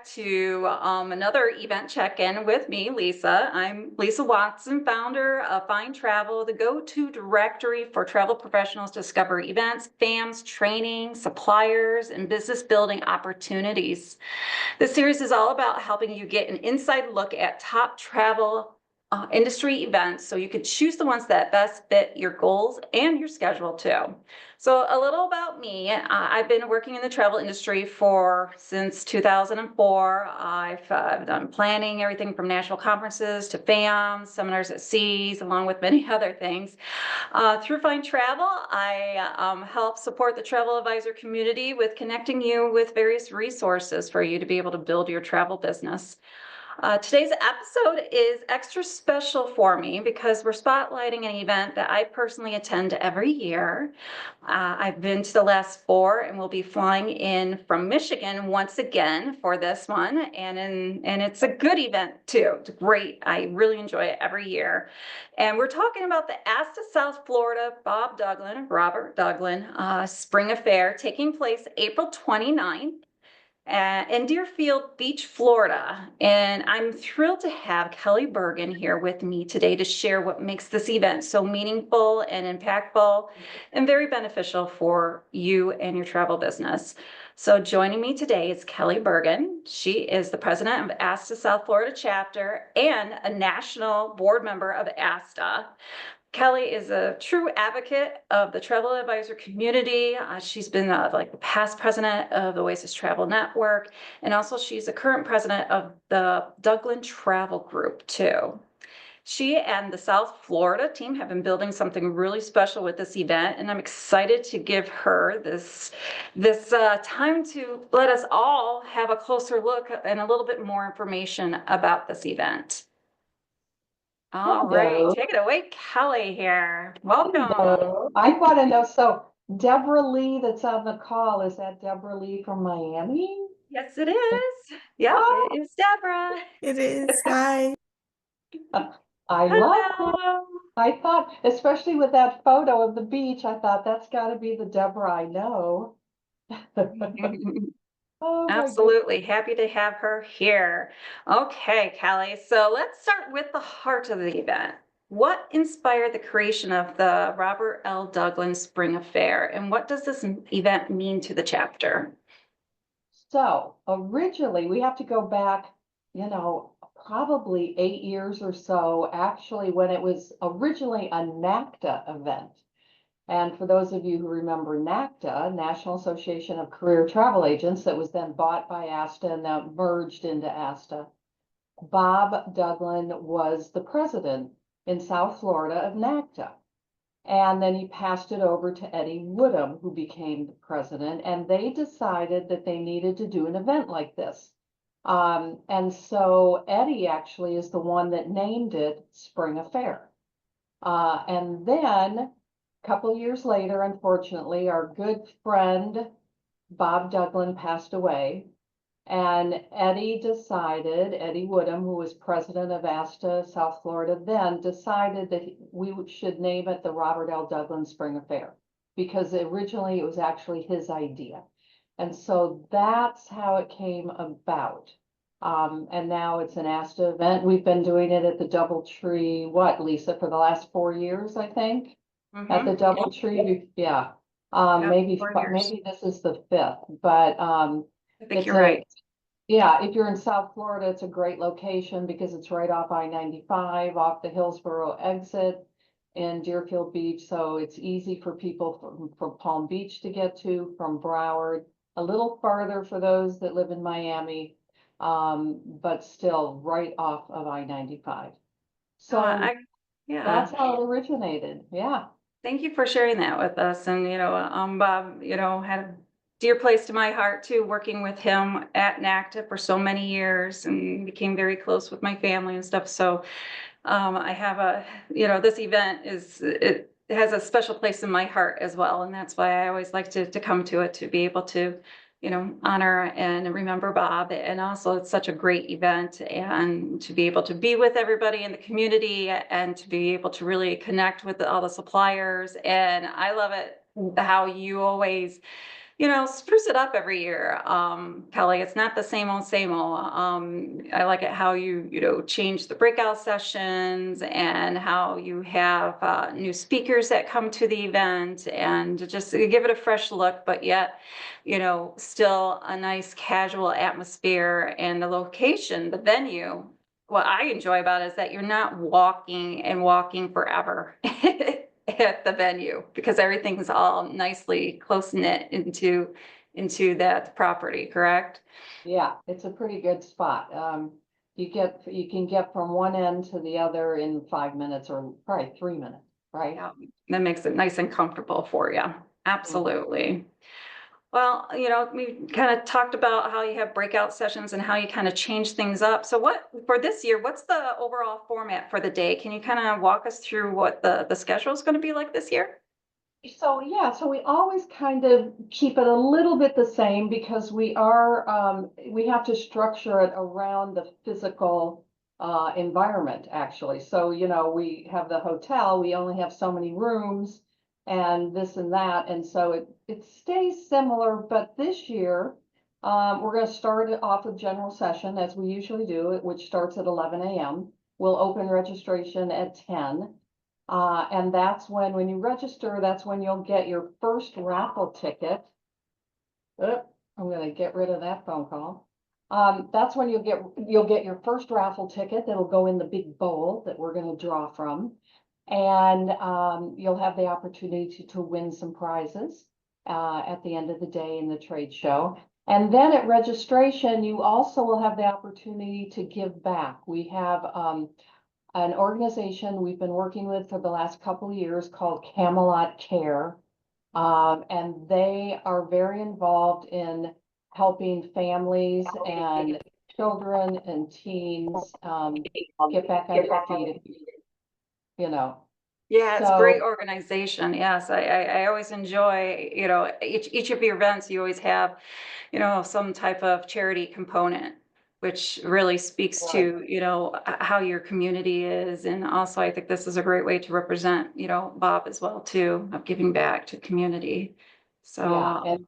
To another event check-in with me, Lisa. I'm Lisa Watson, founder of FyndTravel, the go-to directory for travel professionals to discover events, FAMs, training, suppliers, and business building opportunities. This series is all about helping you get an inside look at top travel industry events so you can choose the ones that best fit your goals and your schedule too. So a little about me. I've been working in the travel industry since 2004. I've done planning, everything from national conferences to FAMs, seminars at seas, along with many other things. Through FyndTravel, I help support the travel advisor community with connecting you with various resources for you to be able to build your travel business. Today's episode is extra special for me because we're spotlighting an event that I personally attend every year. I've been to the last four and will be flying in from Michigan once again for this one. And it's a good event too. It's great. I really enjoy it every year. And we're talking about the ASTA South Florida Robert Duglin Spring Affair taking place April 29th. In Deerfield Beach, Florida. And I'm thrilled to have Kelly Bergin here with me today to share what makes this event so meaningful and impactful and very beneficial for you and your travel business. So joining me today is Kelly Bergin. She is the president of ASTA South Florida chapter and a national board member of ASTA. Kelly is a true advocate of the travel advisor community. She's been like the past president of the Oasis Travel Network, and also she's a current president of the Duglin Travel Group too. She and the South Florida team have been building something really special with this event, and I'm excited to give her this time to let us all have a closer look and a little bit more information about this event. All right, take it away, Kelly here. Welcome. Hello. I want to know, so Deborah Lee that's on the call, is that Deborah Lee from Miami? Yes, it is. Yep, It is Deborah. It is. Hi. I love it. I thought, especially with that photo of the beach, I thought that's got to be the Deborah I know. Oh, Absolutely. Happy to have her here. Okay, Kelly. So let's start with the heart of the event. What inspired the creation of the Robert L. Duglin Spring Affair, and what does this event mean to the chapter? So originally, we have to go back, probably 8 years or so, actually, when it was originally a NACTA event. And for those of you who remember NACTA, National Association of Career Travel Agents, that was then bought by ASTA and now merged into ASTA, Bob Duglin was the president in South Florida of NACTA. And then he passed it over to Eddie Woodham, who became the president, and they decided that they needed to do an event like this. And so Eddie actually is the one that named it Spring Affair. And then a couple years later, unfortunately, our good friend Bob Duglin passed away, and Eddie Woodham, who was president of ASTA South Florida then, decided that we should name it the Robert L. Duglin Spring Affair, because originally it was actually his idea. And so that's how it came about. And now it's an ASTA event. We've been doing it at the DoubleTree, Lisa, for the last 4 years, I think. At the DoubleTree, yeah. Maybe this is the 5th, but I think you're right. Yeah, if you're in South Florida, it's a great location because it's right off I-95, off the Hillsborough exit in Deerfield Beach. So it's easy for people from Palm Beach to get to, from Broward, a little farther for those that live in Miami, but still right off of I-95. So that's how it originated. Yeah. Thank you for sharing that with us. And, Bob, had a dear place to my heart too, working with him at NACTA for so many years and became very close with my family and stuff. So I have this event it has a special place in my heart as well. And that's why I always like to come to it, to be able to honor and remember Bob. And also it's such a great event, and to be able to be with everybody in the community and to be able to really connect with all the suppliers. And I love it how you always spruce it up every year. Kelly, it's not the same old, same old. I like it how you change the breakout sessions and how you have new speakers that come to the event and just give it a fresh look, but yet, still a nice casual atmosphere and the location, the venue. What I enjoy about it is that you're not walking and walking forever at the venue because everything's all nicely close knit into that property, correct? Yeah, it's a pretty good spot. You can get from one end to the other in 5 minutes or probably 3 minutes, right? Yeah, that makes it nice and comfortable for you. Absolutely. Well, we kind of talked about how you have breakout sessions and how you kind of change things up. So for this year, what's the overall format for the day? Can you kind of walk us through what the schedule is going to be like this year? So yeah, so we always kind of keep it a little bit the same because we have to structure it around the physical environment actually. So, we have the hotel, we only have so many rooms and this and that. And so it stays similar, but this year, we're going to start it off with general session as we usually do, which starts at 11 a.m. We'll open registration at 10. And that's when you register, that's when you'll get your first raffle ticket. I'm gonna get rid of that phone call. That's when you'll get your first raffle ticket that'll go in the big bowl that we're gonna draw from. And you'll have the opportunity to win some prizes at the end of the day in the trade show. And then at registration, you also will have the opportunity to give back. We have an organization we've been working with for the last couple of years called Camelot Care. And they are very involved in helping families and children and teens get back on their feet, Yeah, it's a So great organization. Yes, I always enjoy, each of your events, you always have, some type of charity component, which really speaks right. to, how your community is. And also, I think this is a great way to represent, Bob as well, too, of giving back to the community. So, Yeah, and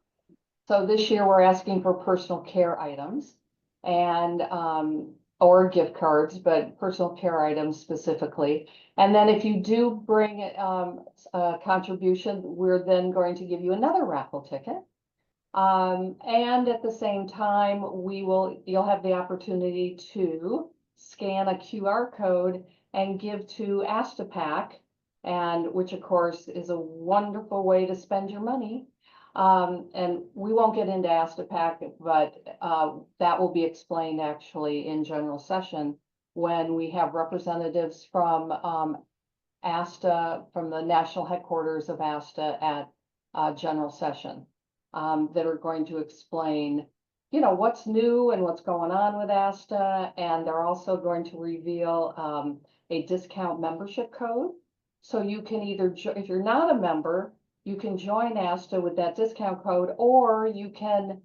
so this year we're asking for personal care items and or gift cards, but personal care items specifically. And then if you do bring a contribution, we're then going to give you another raffle ticket. And at the same time, you'll have the opportunity to scan a QR code and give to ASTAPAC, and which of course is a wonderful way to spend your money. And we won't get into ASTAPAC, but that will be explained actually in general session when we have representatives from ASTA, from the national headquarters of ASTA at general session that are going to explain, what's new and what's going on with ASTA. And they're also going to reveal a discount membership code. So you can either, if you're not a member, you can join ASTA with that discount code, or you can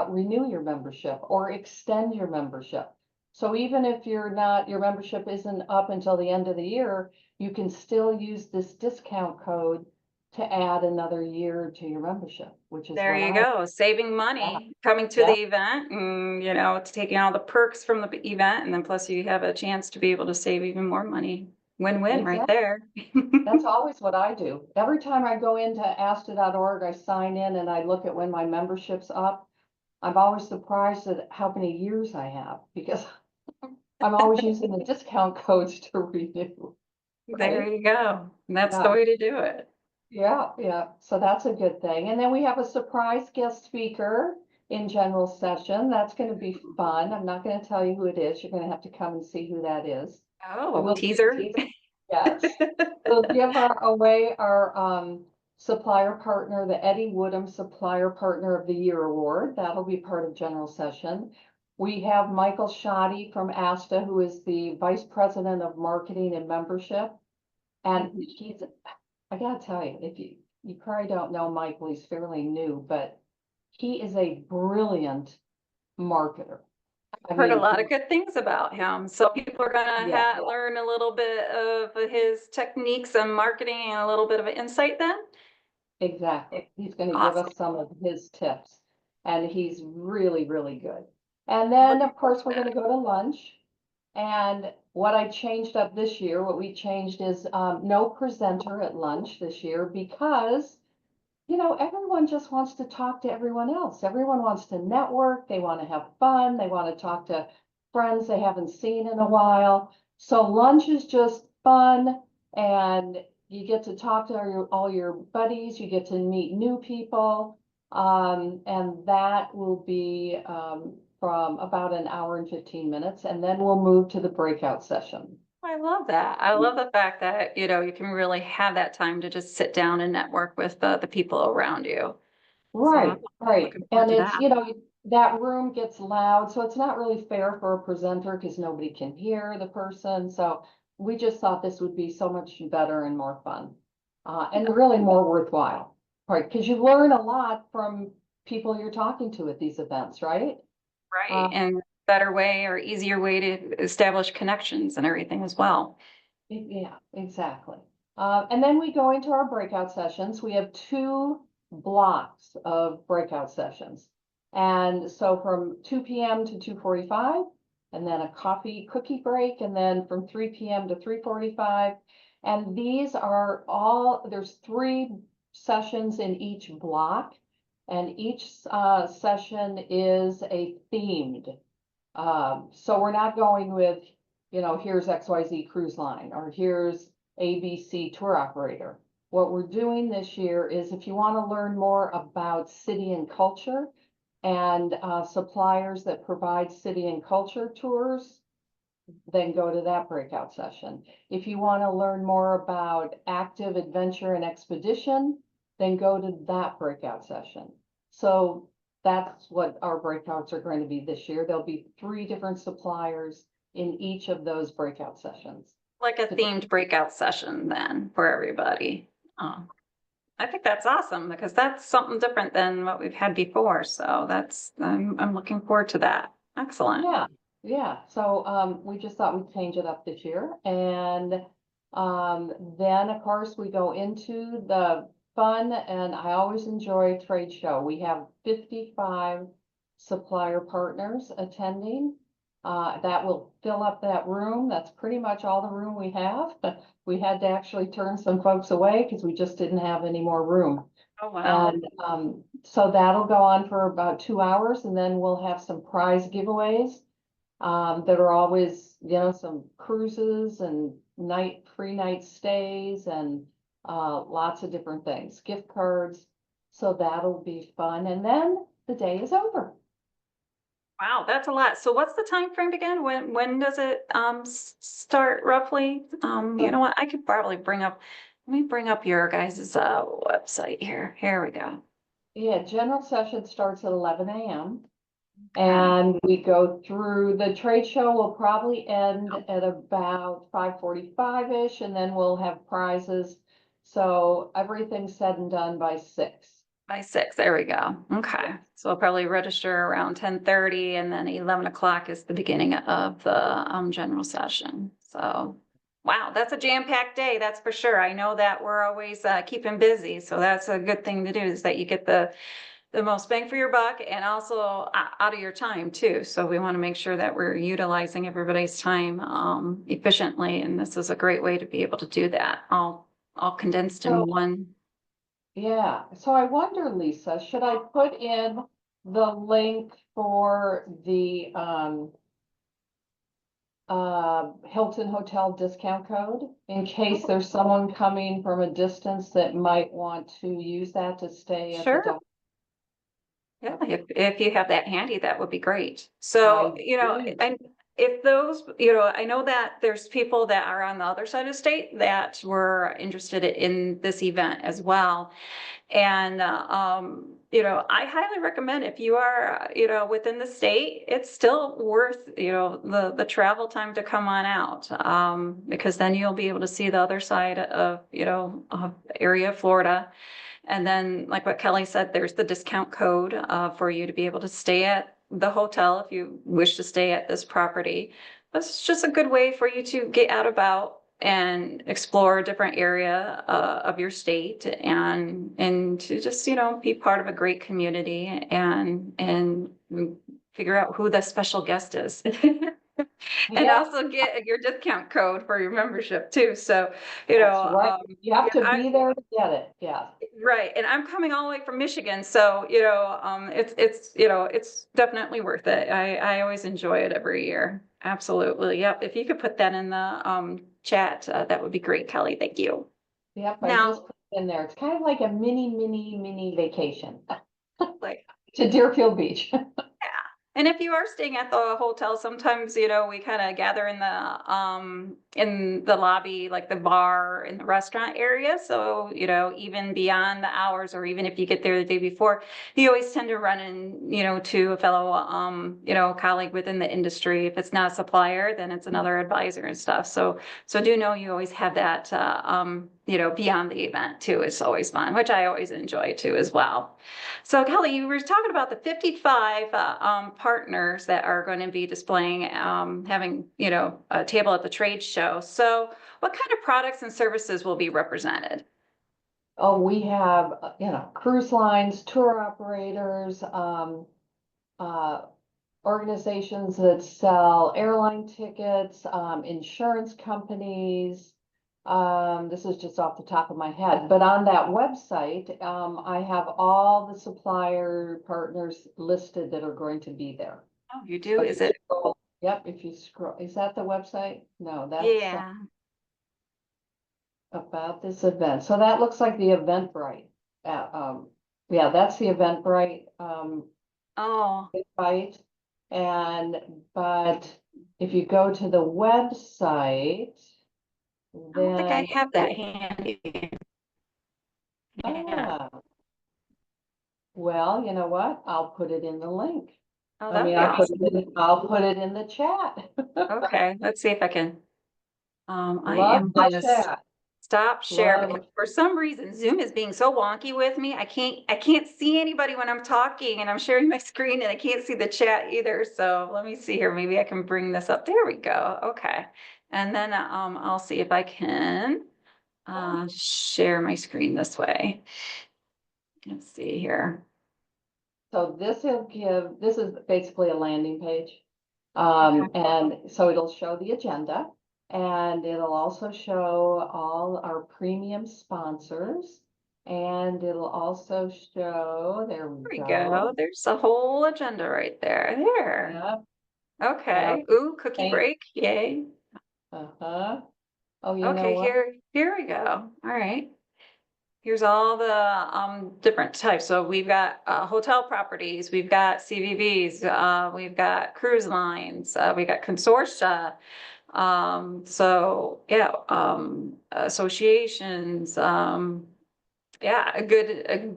renew your membership or extend your membership. So even if your membership isn't up until the end of the year, you can still use this discount code to add another year to your membership, which is there what you I, go, saving money, coming to yeah, the event and, it's taking all the perks from the event. And then plus you have a chance to be able to save even more money. Win-win right exactly. there. That's always what I do. Every time I go into asta.org, I sign in and I look at when my membership's up. I'm always surprised at how many years I have because I'm always using the discount codes to renew, There right? you go. That's the Yeah, way to do it. yeah. So that's a good thing. And then we have a surprise guest speaker in general session. That's going to be fun. I'm not going to tell you who it is. You're going to have to come and see who that is. Oh, We'll teaser. Yes. We'll give away our supplier partner, the Eddie Woodham Supplier Partner of the Year Award. That'll be part of general session. We have Michael Shoddy from ASTA, who is the Vice President of Marketing and Membership. And I gotta tell you, if you probably don't know Michael, he's fairly new, but he is a brilliant marketer. I Heard a mean, lot of good things about him. So people are gonna yeah. learn a little bit of his techniques and marketing and a little bit of insight then. Exactly. He's going to give Awesome. us some of his tips, and he's really, really good. And then, Looking of forward course, to we're going that. to go to lunch. And what I changed up this year, what we changed is no presenter at lunch this year because, everyone just wants to talk to everyone else. Everyone wants to network. They want to have fun. They want to talk to friends they haven't seen in a while. So lunch is just fun, and you get to talk to all your buddies. You get to meet new people. And that will be from about an hour and 15 minutes, and then we'll move to the breakout session. I love that. I love the fact that, you can really have that time to just sit down and network with the people around you. So I'm Right, right. looking forward And to it's, that. that room gets loud, so it's not really fair for a presenter because nobody can hear the person. So we just thought this would be so much better and more fun, and really more worthwhile, right? Because you learn a lot from people you're talking to at these events, right? Right. Uh, And better way or easier way to establish connections and everything as well. Yeah, exactly. And then we go into our breakout sessions. We have two blocks of breakout sessions. And so from 2 p.m. to 2:45, and then a coffee cookie break, and then from 3 p.m. to 3:45. And these are there's 3 sessions in each block, and each session is a themed. So we're not going with, here's XYZ Cruise Line or here's ABC tour operator. What we're doing this year is if you want to learn more about city and culture and suppliers that provide city and culture tours, then go to that breakout session. If you want to learn more about active adventure and expedition, then go to that breakout session. So that's what our breakouts are going to be this year. There'll be 3 different suppliers in each of those breakout sessions. Like a themed breakout session then for everybody. Um, I think that's awesome because that's something different than what we've had before. So I'm looking forward to that. Excellent. Yeah, yeah. So we just thought we'd change it up this year. And then, of course, we go into the fun, and I always enjoy trade show. We have 55 supplier partners attending. That will fill up that room. That's pretty much all the room we have. We had to actually turn some folks away because we just didn't have any more room. Oh, wow. And so that'll go on for about 2 hours, and then we'll have some prize giveaways that are always, some cruises and free night stays and lots of different things, gift cards. So that'll be fun. And then the day is over. Wow, that's a lot. So what's the time frame again? When does it start roughly? You know what? I could probably let me bring up your guys' website here. Here we go. Yeah, general session starts at 11 a.m. Okay. And we go through the trade show will probably end at about 5:45-ish, and then we'll have prizes. So everything's said and done by 6. By 6, there we go. Okay. So I'll probably register around 10:30 and then 11 o'clock is the beginning of the general session. So wow, that's a jam-packed day, that's for sure. I know that we're always keeping busy, so that's a good thing to do is that you get the most bang for your buck and also out of your time too. So we want to make sure that we're utilizing everybody's time efficiently, and this is a great way to be able to do that, all condensed in So, one. yeah. So I wonder, Lisa, should I put in the link for the Hilton Hotel discount code in case there's someone coming from a distance that might want to use that to stay at the Sure. Del? Yeah, if you have that handy, that would be great. I So, do. and if those, I know that there's people that are on the other side of the state that were interested in this event as well. And, I highly recommend if you are, within the state, it's still worth, the travel time to come on out. Because then you'll be able to see the other side of, area of Florida. And then, like what Kelly said, there's the discount code for you to be able to stay at the hotel if you wish to stay at this property. It's just a good way for you to get out about and explore a different area of your state, and to just, be part of a great community, and figure out who the special guest is. And Yeah, also get your discount code for your membership too. So, that's right. You have to I, be there to get it. Yeah. right. And I'm coming all the way from Michigan. So, it's definitely worth it. I always enjoy it every year. Absolutely. Yep. If you could put that in the chat, that would be great, Kelly. Thank you. Yep, I Now, just put it in there. It's kind of like a mini vacation like, to Deerfield Beach. and if you are staying at the hotel, sometimes, we kind of gather in the lobby, like the bar in the restaurant area. So, even beyond the hours, or even if you get there the day before, you always tend to run in, to a fellow, colleague within the industry. If it's not a supplier, then it's another advisor and stuff. So do know you always have that, beyond the event too. It's always fun, which I always enjoy too as well. So Kelly, you were talking about the 55 partners that are going to be displaying, having, a table at the trade show. So what kind of products and services will be represented? Oh, we have, cruise lines, tour operators, organizations that sell airline tickets, insurance companies. This is just off the top of my head, but on that website, I have all the supplier partners listed that are going to be there. Oh, you do? Is it? Yep, if you scroll, is that the website? No, that's Yeah. about this event. So that looks like the Eventbrite. Yeah, that's the Eventbrite, Oh, invite. But if you go to the website, I don't think I then, have that handy. Yeah. ah, well, you know what? I'll put it in the link. Oh, I that'd mean, be awesome. I'll put it in the chat. Okay, let's see if I can. I Love am the going to chat. stop share because Love. for some reason Zoom is being so wonky with me. I can't see anybody when I'm talking, and I'm sharing my screen, and I can't see the chat either. So let me see here. Maybe I can bring this up. There we go. Okay. And then I'll see if I can share my screen this way. Let's see here. So this is basically a landing page. Okay. And so it'll show the agenda, and it'll also show all our premium sponsors. And it'll also show, there we There we go. go. There's a whole agenda right there. There. Yeah, Okay. Ooh, cookie thank, break. Yay. uh-huh. Oh, you know Okay, what? here we go. All right. Here's all the different types. So we've got hotel properties, we've got CVVs, we've got cruise lines, we got consortia. So yeah, associations, yeah, a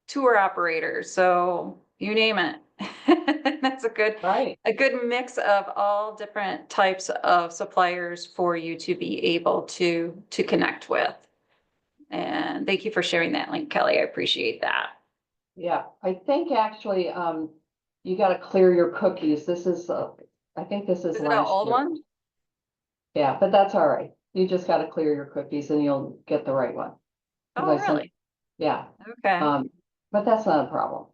tour operator. So you name it. That's Right. a good mix of all different types of suppliers for you to be able to connect with. And thank you for sharing that link, Kelly. I appreciate that. Yeah, I think actually, you got to clear your cookies. I think this is Is it an last old year. one? Yeah, but that's all right. You just got to clear your cookies and you'll get the right one. Oh, Because I sent, really? yeah, Okay. but that's not a problem.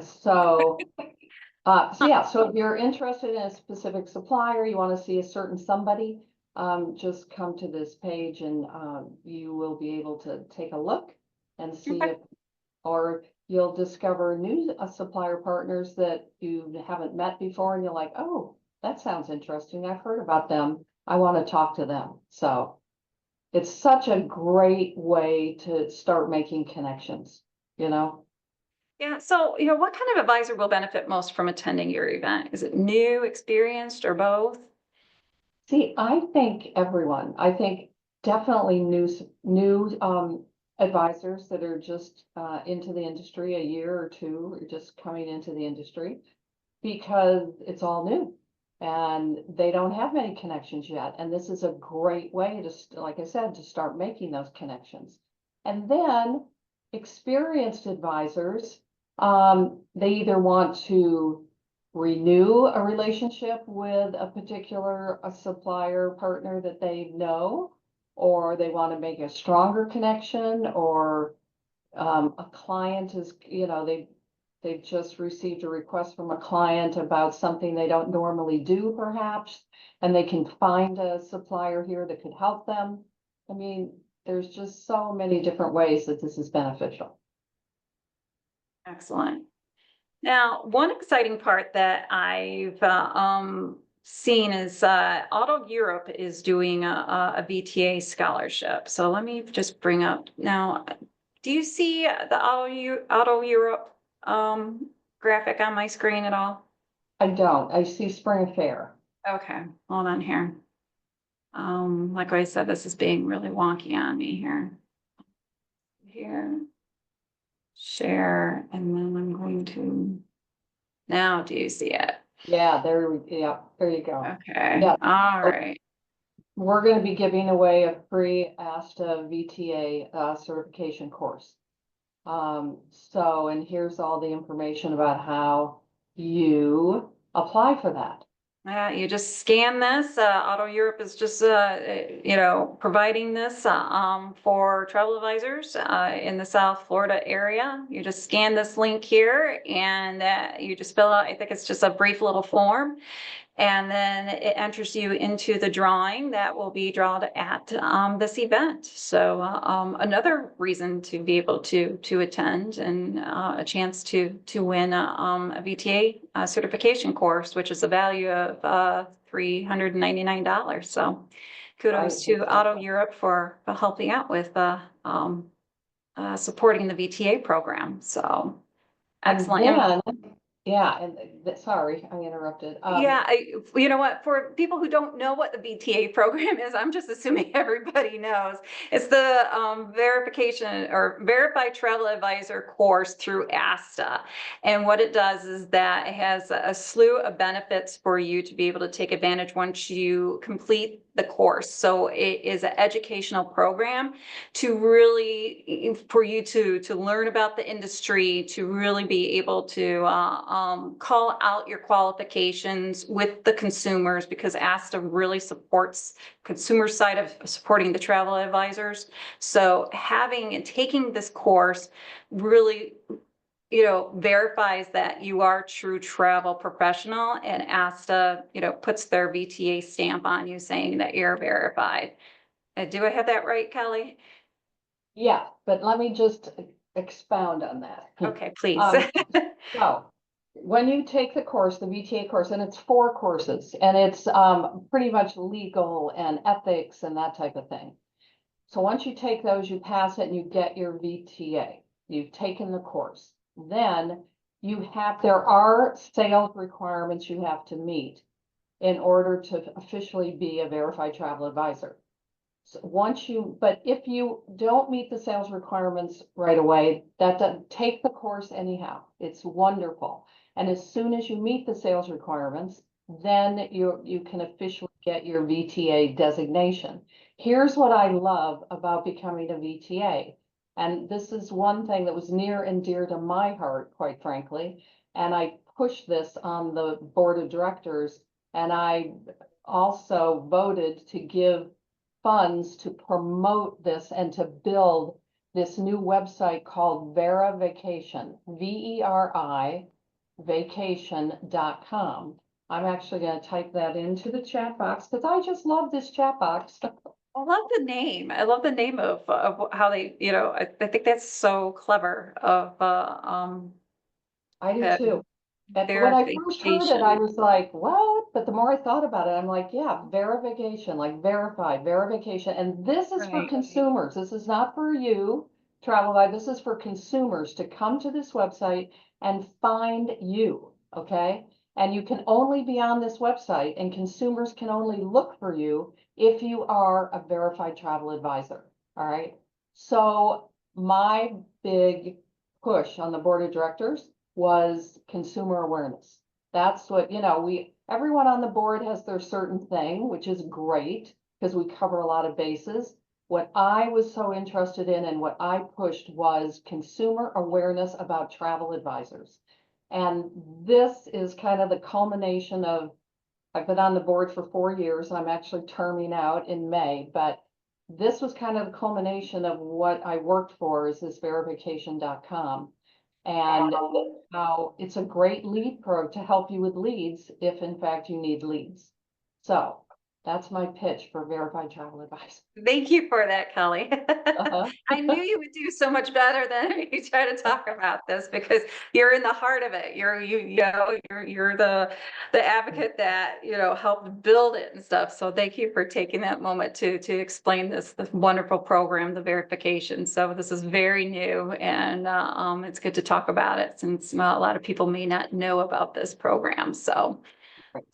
So, so yeah, so if you're interested in a specific supplier, you want to see a certain somebody, just come to this page and, you will be able to take a look and see Okay. if, or you'll discover new supplier partners that you haven't met before and you're like, oh, that sounds interesting. I've heard about them. I want to talk to them. So it's such a great way to start making connections, you know? Yeah. So, what kind of advisor will benefit most from attending your event? Is it new, experienced, or both? See, I think everyone, I think definitely new advisors that are just into the industry a year or two, or just coming into the industry because it's all new and they don't have many connections yet. And this is a great way to, like I said, to start making those connections. And then experienced advisors, they either want to renew a relationship with a particular supplier partner that they know, or they want to make a stronger connection, or a client is, they've just received a request from a client about something they don't normally do perhaps, and they can find a supplier here that could help them. I mean, there's just so many different ways that this is beneficial. Excellent. Now, one exciting part that I've seen is Auto Europe is doing a VTA scholarship. So let me just bring up now. Do you see the Auto Europe graphic on my screen at all? I don't. I see Spring Fair. Okay, hold on here. Like I said, this is being really wonky on me here. Here, share, and then I'm going to. Now, do you see it? Yeah, there you go. Okay, Yeah. all right. We're going to be giving away a free ASTA VTA certification course. And here's all the information about how you apply for that. You just scan this. Auto Europe is just, providing this for travel advisors in the South Florida area. You just scan this link here and you just fill out, I think it's just a brief little form. And then it enters you into the drawing that will be drawn at this event. So another reason to be able to attend, and a chance to win a VTA certification course, which is a value of $399. So kudos to Auto Europe for helping out with supporting the VTA program. So excellent. And sorry, I interrupted. You know what, for people who don't know what the VTA program is, I'm just assuming everybody knows. It's the verification or verified travel advisor course through ASTA. And what it does is that it has a slew of benefits for you to be able to take advantage once you complete the course. So it is an educational program to really, for you to learn about the industry, to really be able to call out your qualifications with the consumers, because ASTA really supports consumer side of supporting the travel advisors. So having and taking this course really verifies that you are a true travel professional, and ASTA, puts their VTA stamp on you saying that you're verified. Do I have that right, Kelly? Yeah, but let me just expound on that. Okay, please. So when you take the course, the VTA course, and it's 4 courses, and it's pretty much legal and ethics and that type of thing. So once you take those, you pass it and you get your VTA. You've taken the course. Then there are sales requirements you have to meet in order to officially be a verified travel advisor. So but if you don't meet the sales requirements right away, that doesn't take the course anyhow. It's wonderful. And as soon as you meet the sales requirements, then you can officially get your VTA designation. Here's what I love about becoming a VTA. And this is one thing that was near and dear to my heart, quite frankly. And I pushed this on the board of directors, and I also voted to give funds to promote this and to build this new website called Vera Vacation, VERI vacation.com. I'm actually going to type that into the chat box because I just love this chat box. I love the name. I love the name of how they, I think that's so clever of I do too. And when I first heard it, verification. I was like, what? But the more I thought about it, I'm like, yeah, verification, like verified, verification. And this is for Right. consumers. This is not for you, Travel Live. This is for consumers to come to this website and find you, okay? And you can only be on this website, and consumers can only look for you if you are a verified travel advisor, all right? So my big push on the board of directors was consumer awareness. That's what, everyone on the board has their certain thing, which is great because we cover a lot of bases. What I was so interested in and what I pushed was consumer awareness about travel advisors. And this is kind of the culmination of, I've been on the board for 4 years. I'm actually terming out in May, but this was kind of the culmination of what I worked for, is this verification.com. And how it's a great lead pro to help you with leads if in fact you need leads. So that's my pitch for verified travel advice. Thank you for that, Kelly. Uh-huh. I knew you would do so much better than you try to talk about this, because you're in the heart of it. You're the advocate that, helped build it and stuff. So thank you for taking that moment to explain this wonderful program, the verification. So this is very new, and it's good to talk about it, since a lot of people may not know about this program. So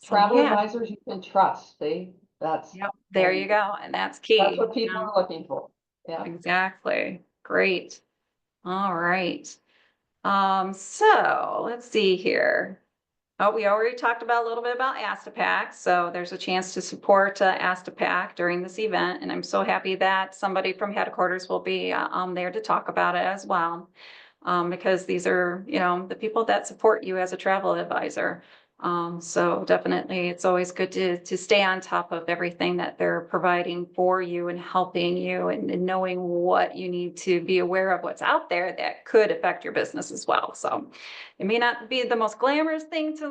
Travel yeah. advisors you can trust. That's Yep, there you go. And that's key. That's what people are looking for. Yeah. Exactly. Great. All right. So let's see here. Oh, we already talked about a little bit about ASTAPAC. So there's a chance to support ASTAPAC during this event. And I'm so happy that somebody from headquarters will be there to talk about it as well. Because these are, the people that support you as a travel advisor. So definitely it's always good to stay on top of everything that they're providing for you and helping you, and knowing what you need to be aware of, what's out there that could affect your business as well. So it may not be the most glamorous thing to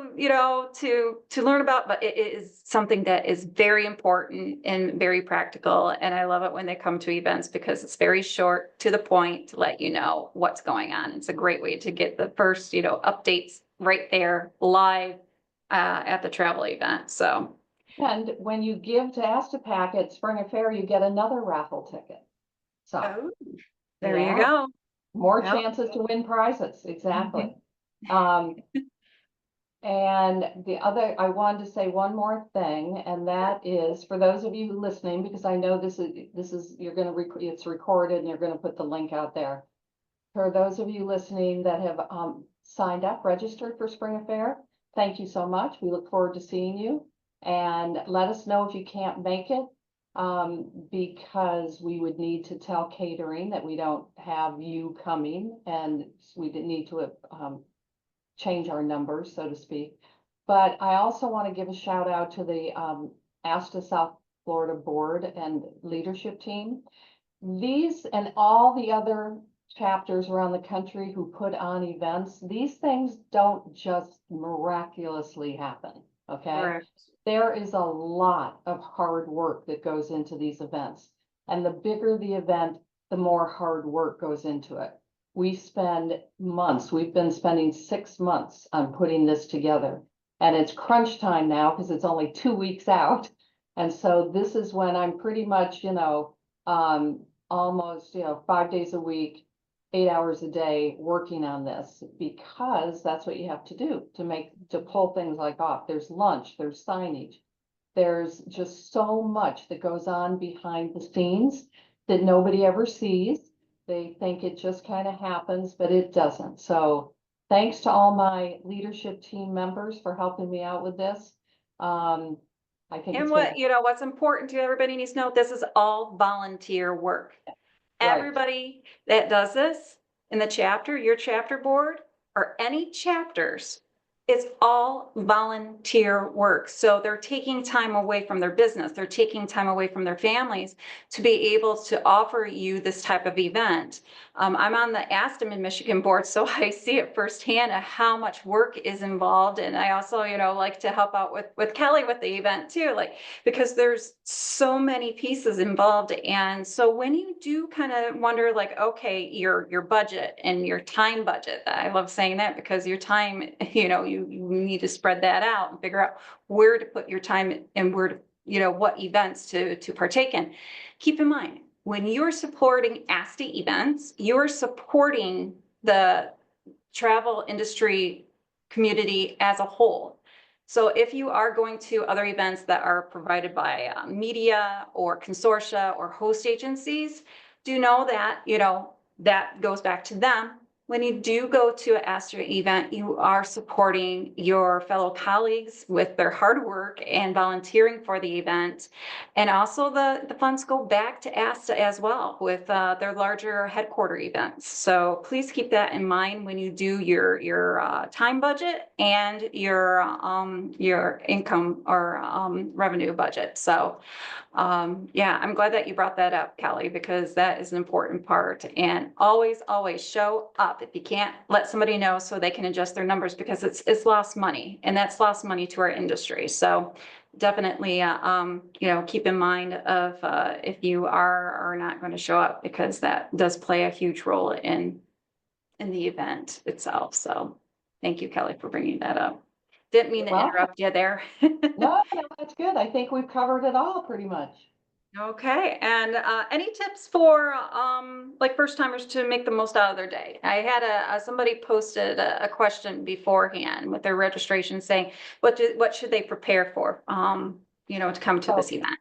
learn about, but it is something that is very important and very practical. And I love it when they come to events, because it's very short, to the point, to let you know what's going on. It's a great way to get the first, updates right there live at the travel event. So, And when you give to ASTAPAC at Spring Affair, you get another raffle ticket. So oh, there you yeah, go. more Yep. chances to win prizes. Exactly. And I wanted to say one more thing, and that is for those of you listening, because I know this is it's recorded and you're going to put the link out there. For those of you listening that have signed up, registered for Spring Affair, thank you so much. We look forward to seeing you, and let us know if you can't make it, because we would need to tell catering that we don't have you coming, and we didn't need to change our numbers, so to speak. But I also want to give a shout out to the ASTA South Florida board and leadership team. These and all the other chapters around the country who put on events, these things don't just miraculously happen, okay? Correct. There is a lot of hard work that goes into these events. And the bigger the event, the more hard work goes into it. We spend months, we've been spending 6 months on putting this together. And it's crunch time now because it's only 2 weeks out. And so this is when I'm pretty much, almost, 5 days a week, 8 hours a day working on this, because that's what you have to do to pull things like off. There's lunch, there's signage. There's just so much that goes on behind the scenes that nobody ever sees. They think it just kind of happens, but it doesn't. So thanks to all my leadership team members for helping me out with this. I think And it's what's important to everybody needs to know, this is all volunteer work. Right. Everybody that does this in the chapter, your chapter board, or any chapters, it's all volunteer work. So they're taking time away from their business. They're taking time away from their families to be able to offer you this type of event. I'm on the ASTA Michigan board, so I see it firsthand how much work is involved. And I also, like to help out with Kelly with the event too, because there's so many pieces involved. And so when you do kind of wonder, okay, your budget and your time budget, I love saying that, because your time, you need to spread that out and figure out where to put your time and where to, what events to partake in. Keep in mind, when you're supporting ASTA events, you're supporting the travel industry community as a whole. So if you are going to other events that are provided by media or consortia or host agencies, do know that, that goes back to them. when you do go to an ASTA event, you are supporting your fellow colleagues with their hard work and volunteering for the event. And also the funds go back to ASTA as well with their larger headquarter events. So please keep that in mind when you do your time budget and your income or revenue budget. So yeah, I'm glad that you brought that up, Kelly, because that is an important part. And always show up. If you can't, let somebody know so they can adjust their numbers, because it's lost money, and that's lost money to our industry. So definitely, keep in mind of if you are not going to show up, because that does play a huge role in the event itself. So thank you, Kelly, for bringing that up. Didn't mean to interrupt you there. No, that's good. I think we've covered it all pretty much. Okay, and any tips for like first timers to make the most out of their day? I had somebody posted a question beforehand with their registration saying, what should they prepare for, to come to this event?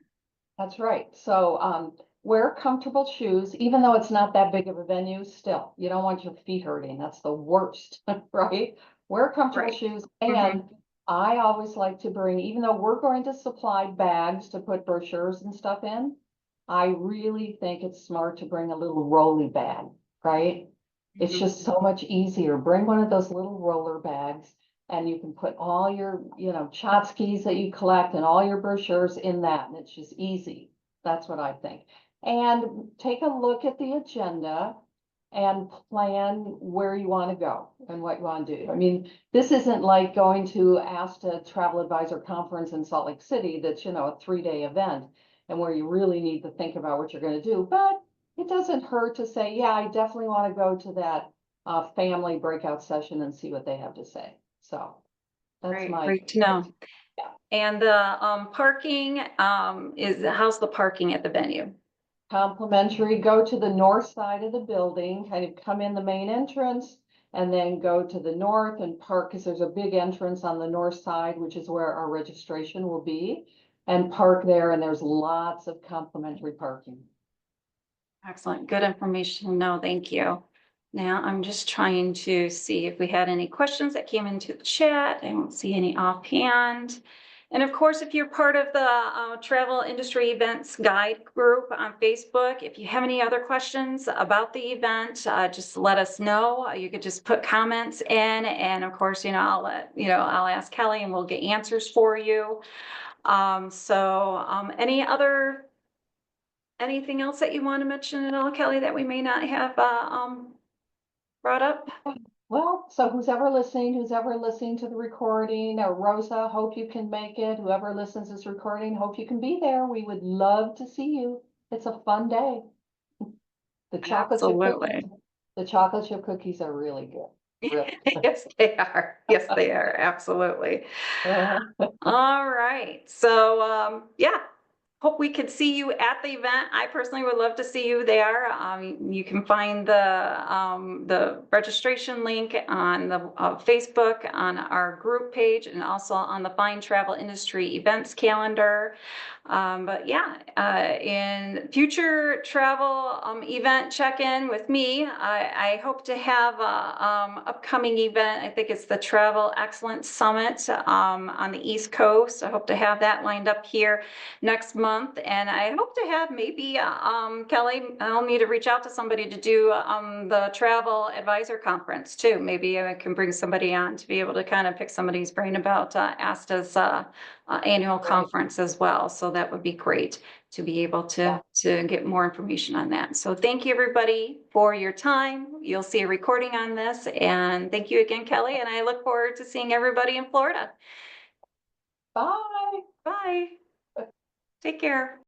That's right. So wear comfortable shoes, even though it's not that big of a venue. Still, you don't want your feet hurting. That's the worst, right? Wear comfortable Right. shoes, Mhm. and I always like to bring, even though we're going to supply bags to put brochures and stuff in, I really think it's smart to bring a little rolly bag, right? It's Mhm. just so much easier. Bring one of those little roller bags, and you can put all your, tchotchkes that you collect and all your brochures in that, and it's just easy. That's what I think. And take a look at the agenda and plan where you want to go and what you want to do. I mean, this isn't like going to ASTA Travel Advisor Conference in Salt Lake City that's, a 3-day event and where you really need to think about what you're going to do. But it doesn't hurt to say, yeah, I definitely want to go to that family breakout session and see what they have to say. So that's Great to know. yeah. And the parking, how's the parking at the venue? Complimentary. Go to the north side of the building, kind of come in the main entrance, and then go to the north and park, because there's a big entrance on the north side, which is where our registration will be, and park there, and there's lots of complimentary parking. Excellent. Good information to know. Thank you. Now I'm just trying to see if we had any questions that came into the chat. I don't see any offhand. And of course, if you're part of the travel industry events guide group on Facebook, if you have any other questions about the event, just let us know. You could just put comments in, and of course, I'll ask Kelly and we'll get answers for you. Anything else that you want to mention at all, Kelly, that we may not have brought up? Well, so who's ever listening to the recording, or Rosa, hope you can make it. Whoever listens to this recording, hope you can be there. We would love to see you. It's a fun day. The Absolutely. chocolate chip cookies are really good. Really. Yes, they are. Yes, they are. Absolutely. All right. So, yeah, hope we could see you at the event. I personally would love to see you there. You can find the registration link on the Facebook on our group page, and also on the FyndTravel Industry events calendar. But yeah, in future travel event check-in with me, I hope to have a upcoming event. I think it's the Travel Excellence Summit on the East Coast. I hope to have that lined up here next month, and I hope to have maybe Kelly, I'll need to reach out to somebody to do the Travel Advisor Conference too. Maybe I can bring somebody on to be able to kind of pick somebody's brain about ASTA's annual conference as well. So that would be great to be able to get more information on that. So thank you, everybody, for your time. You'll see a recording on this, and thank you again, Kelly, and I look forward to seeing everybody in Florida. Bye. Bye. Take care.